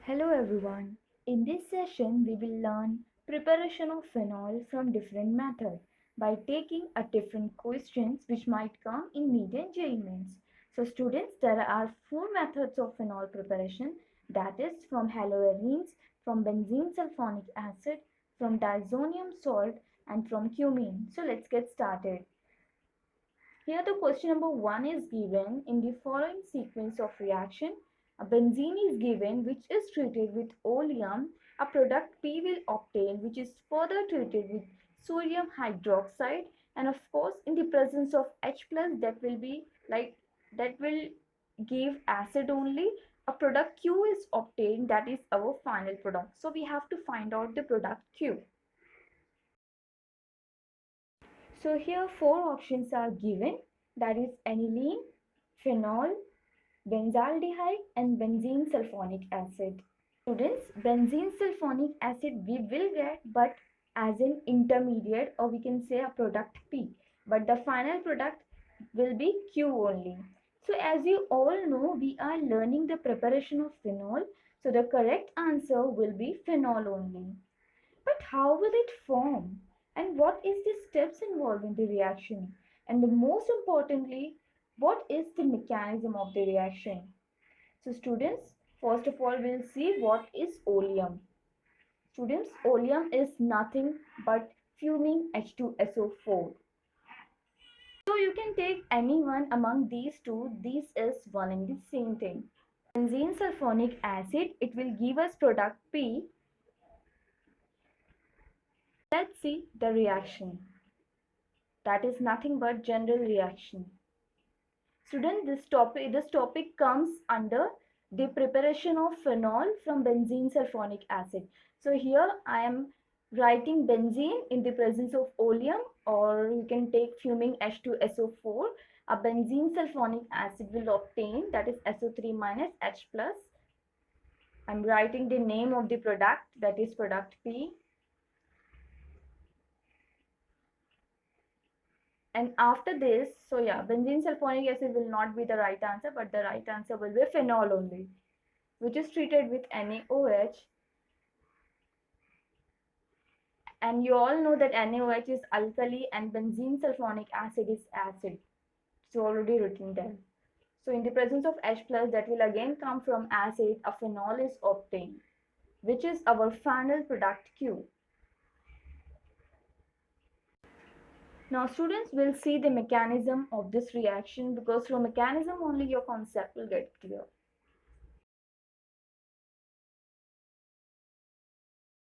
Hello everyone. In this session, we will learn preparation of phenol from different methods by taking a different questions which might come in NEET and JEE Mains. So students, there are four methods of phenol preparation, that is from haloarenes, from benzene sulfonic acid, from diazonium salt and from cumene. So let's get started. Here the question number 1 is given in the following sequence of reaction. A benzene is given which is treated with oleum. A product P will obtain which is further treated with sodium hydroxide, and of course in the presence of H plus that will give acid only. A product Q is obtained, that is our final product. So we have to find out the product Q. So here four options are given, that is aniline, phenol, benzaldehyde and benzene sulfonic acid. Students, benzene sulfonic acid we will get but as an intermediate, or we can say a product P, but the final product will be Q only. So as you all know, we are learning the preparation of phenol, so the correct answer will be phenol only. But how will it form? And what is the steps involved in the reaction? And the most importantly, what is the mechanism of the reaction? So students, first of all, we'll see what is oleum. Students, oleum is nothing but fuming H2SO4. So you can take any one among these two. This is one and the same thing. Benzene sulfonic acid, it will give us product P. Let's see the reaction. That is nothing but general reaction. Student, this topic comes under the preparation of phenol from benzene sulfonic acid. So here I am writing benzene in the presence of oleum, or you can take fuming H2SO4. A benzene sulfonic acid will obtain, that is SO3 minus H plus. I'm writing the name of the product, that is product P. And after this, so yeah, benzene sulfonic acid will not be the right answer, but the right answer will be phenol only, which is treated with NaOH. And you all know that NaOH is alkali and benzene sulfonic acid is acid. It's already written there. So in the presence of H plus, that will again come from acid, a phenol is obtained, which is our final product Q. Now students will see the mechanism of this reaction, because through mechanism only your concept will get clear.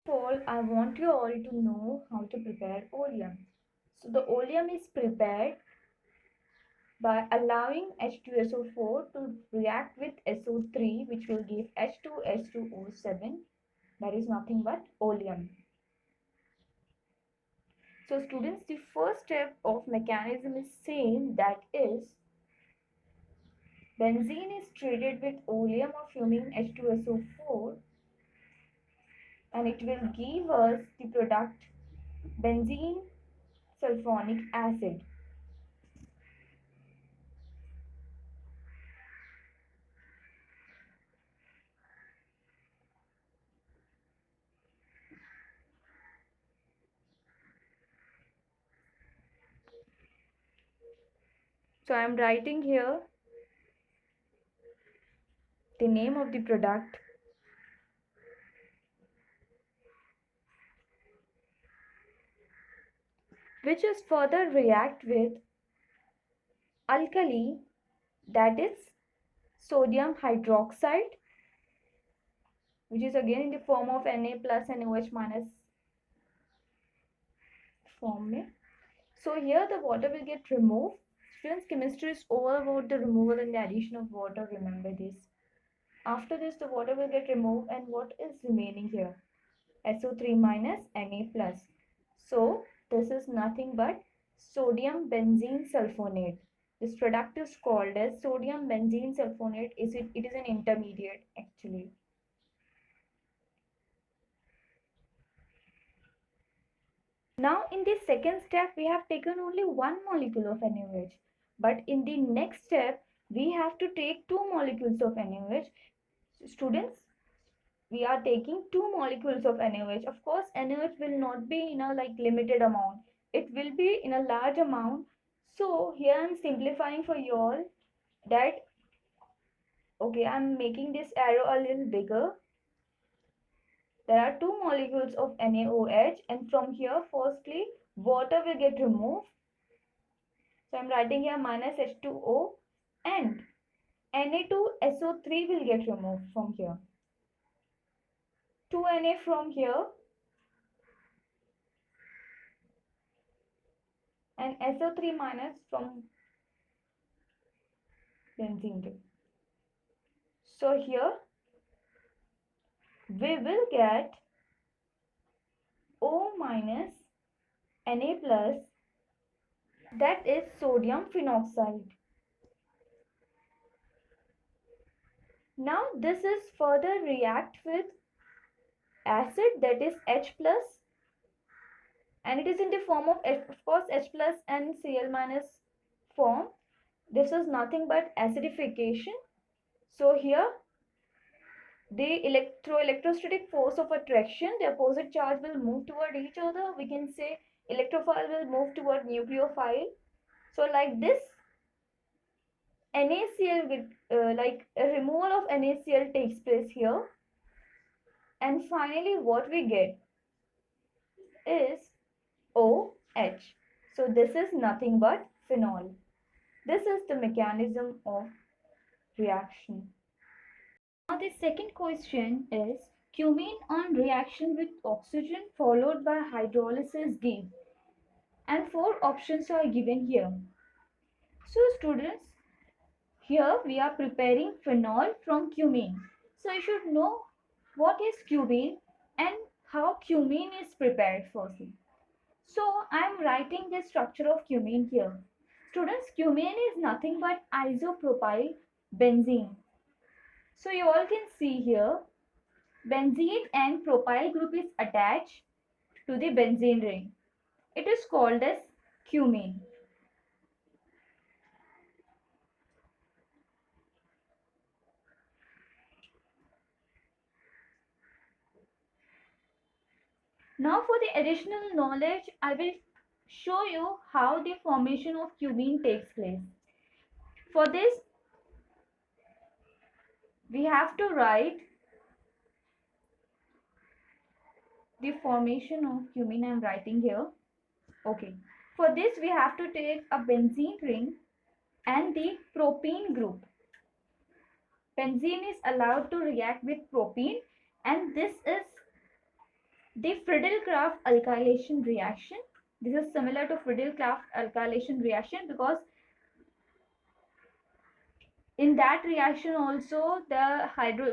First of all, I want you all to know how to prepare oleum. So the oleum is prepared by allowing H2SO4 to react with SO3, which will give H2H2O7, that is nothing but oleum. So students, the first step of mechanism is same, that is benzene is treated with oleum or fuming H2SO4, and it will give us the product benzene sulfonic acid. So I am writing here the name of the product, which is further react with alkali, that is sodium hydroxide, which is again in the form of Na plus and OH minus form. So here the water will get removed. Students, chemistry is all about the removal and the addition of water, remember this. After this the water will get removed, and what is remaining here? SO3 minus Na plus. So this is nothing but sodium benzene sulfonate. This product is called as sodium benzene sulfonate. It is an intermediate actually. Now in the second step, we have taken only one molecule of NaOH. But in the next step, we have to take two molecules of NaOH. Students, we are taking 2 molecules of NaOH. Of course, NaOH will not be in a like limited amount. It will be in a large amount. So here I'm simplifying for you all that, okay, I'm making this arrow a little bigger. There are 2 molecules of NaOH, and from here, firstly, water will get removed. So I'm writing here minus H2O, and Na2SO3 will get removed from here. 2Na from here, and SO3 minus from benzene ring. So here we will get O minus Na plus, that is sodium phenoxide. Now this is further react with acid, that is H plus, and it is in the form of course H plus and Cl minus form. This is nothing but acidification. So here the electrostatic force of attraction, the opposite charge will move toward each other. We can say electrophile will move toward nucleophile. So like this, NaCl with like a removal of NaCl takes place here, and finally what we get is OH. So this is nothing but phenol. This is the mechanism of reaction. Now the second question is cumene on reaction with oxygen followed by hydrolysis give, and 4 options are given here. So students, here we are preparing phenol from cumene. So you should know what is cumene and how cumene is prepared firstly. So I am writing the structure of cumene here. Students, cumene is nothing but isopropyl benzene. So you all can see here, benzene and propyl group is attached to the benzene ring. It is called as cumene. Now for the additional knowledge, I will show you how the formation of cumene takes place. For this, we have to write the formation of cumene. I am writing here. Okay. For this, we have to take a benzene ring and the propene group. Benzene is allowed to react with propene, and this is the Friedel-Crafts alkylation reaction. This is similar to Friedel-Crafts alkylation reaction because in that reaction also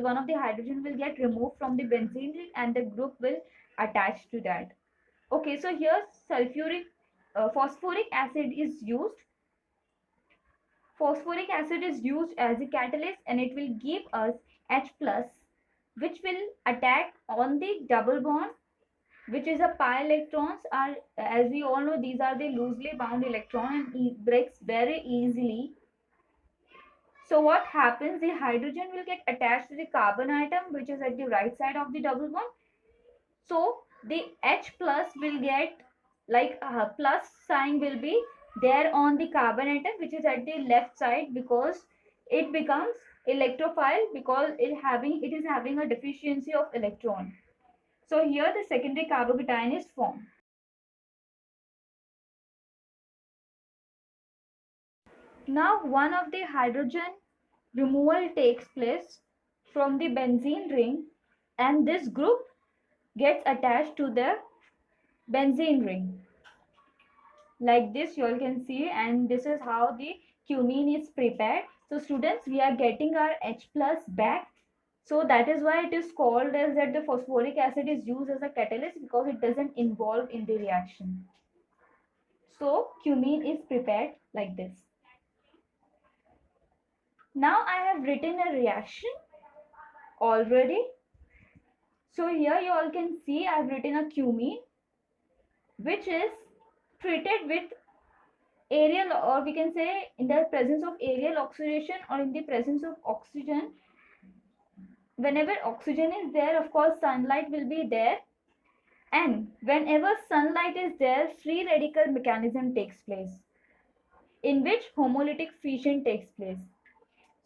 one of the hydrogen will get removed from the benzene ring and the group will attach to that. Okay, so here phosphoric acid is used. Phosphoric acid is used as a catalyst, and it will give us H plus, which will attack on the double bond, which is a pi electrons are, as we all know, these are the loosely bound electron and breaks very easily. So what happens, the hydrogen will get attached to the carbon atom, which is at the right side of the double bond. So the H plus will get like a plus sign will be there on the carbon atom, which is at the left side, because it becomes electrophile because it is having a deficiency of electron. So here the secondary carbocation is formed. Now one of the hydrogen removal takes place from the benzene ring, and this group gets attached to the benzene ring. Like this you all can see, and this is how the cumene is prepared. So students, we are getting our H plus back. So that is why it is called as that the phosphoric acid is used as a catalyst, because it doesn't involve in the reaction. So cumene is prepared like this. Now I have written a reaction already. So here you all can see I have written a cumene, which is treated with aerial, or we can say in the presence of aerial oxidation or in the presence of oxygen, Whenever oxygen is there, of course, sunlight will be there. And whenever sunlight is there, free radical mechanism takes place, in which homolytic fission takes place.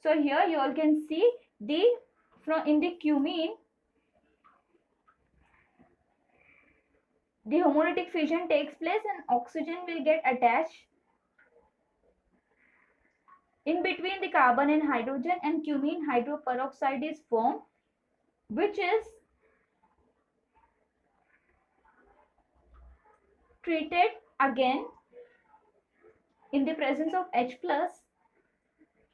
So here you all can see the from in the cumene, the homolytic fission takes place and oxygen will get attached in between the carbon and hydrogen, and cumene hydroperoxide is formed, which is treated again in the presence of H plus,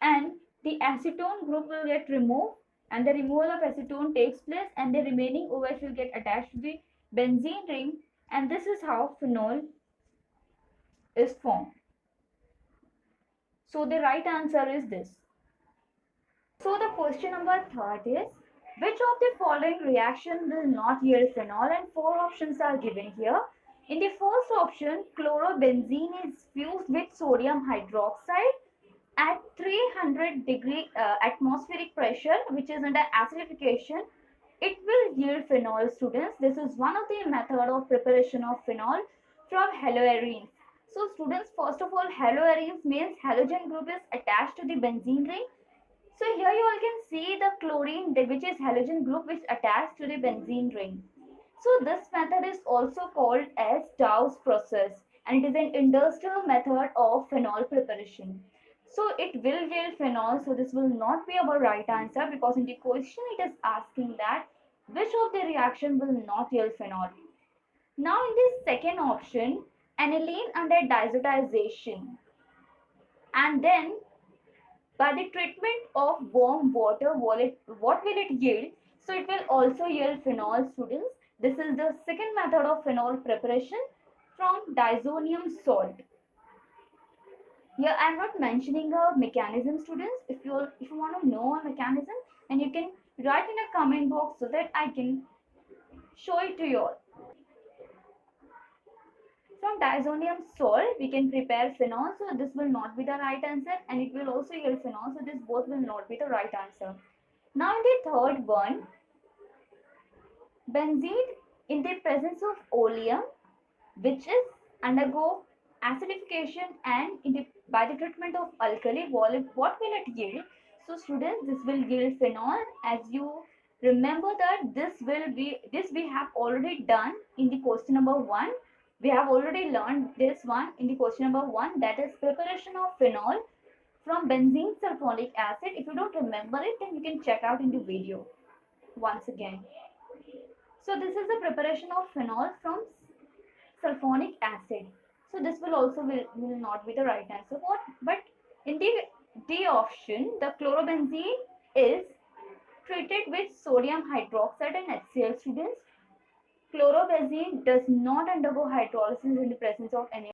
and the acetone group will get removed, and the removal of acetone takes place, and the remaining OH will get attached to the benzene ring, and this is how phenol is formed. So the right answer is this. So the question number third is, which of the following reaction will not yield phenol? And four options are given here. In the first option, chlorobenzene is fused with sodium hydroxide at 300 degree atmospheric pressure, which is under acidification. It will yield phenol, students. This is one of the method of preparation of phenol from haloarenes. So students, first of all, haloarenes means halogen group is attached to the benzene ring. So here you all can see the chlorine, which is halogen group, which attached to the benzene ring. So this method is also called as Dow's process, and it is an industrial method of phenol preparation. So it will yield phenol. So this will not be our right answer, because in the question it is asking that which of the reaction will not yield phenol. Now in the second option, aniline under diazotization, and then by the treatment of warm water, what will it yield? So it will also yield phenol, students. This is the second method of phenol preparation from diazonium salt. Here I am not mentioning a mechanism, students. If you want to know a mechanism, then you can write in a comment box so that I can show it to you all. From diazonium salt, we can prepare phenol, so this will not be the right answer, and it will also yield phenol, so this both will not be the right answer. Now in the third one, benzene in the presence of oleum, which is undergo acidification, and by the treatment of alkali, what will it yield? So students, this will yield phenol. As you remember that this we have already done in the question number 1. We have already learned this one in the question number 1, that is preparation of phenol from benzene sulfonic acid. If you don't remember it, then you can check out in the video once again. So this is the preparation of phenol from sulfonic acid. So this will also will not be the right answer. But in the D option, the chlorobenzene is treated with sodium hydroxide and HCl, students. Chlorobenzene does not undergo hydrolysis in the presence of any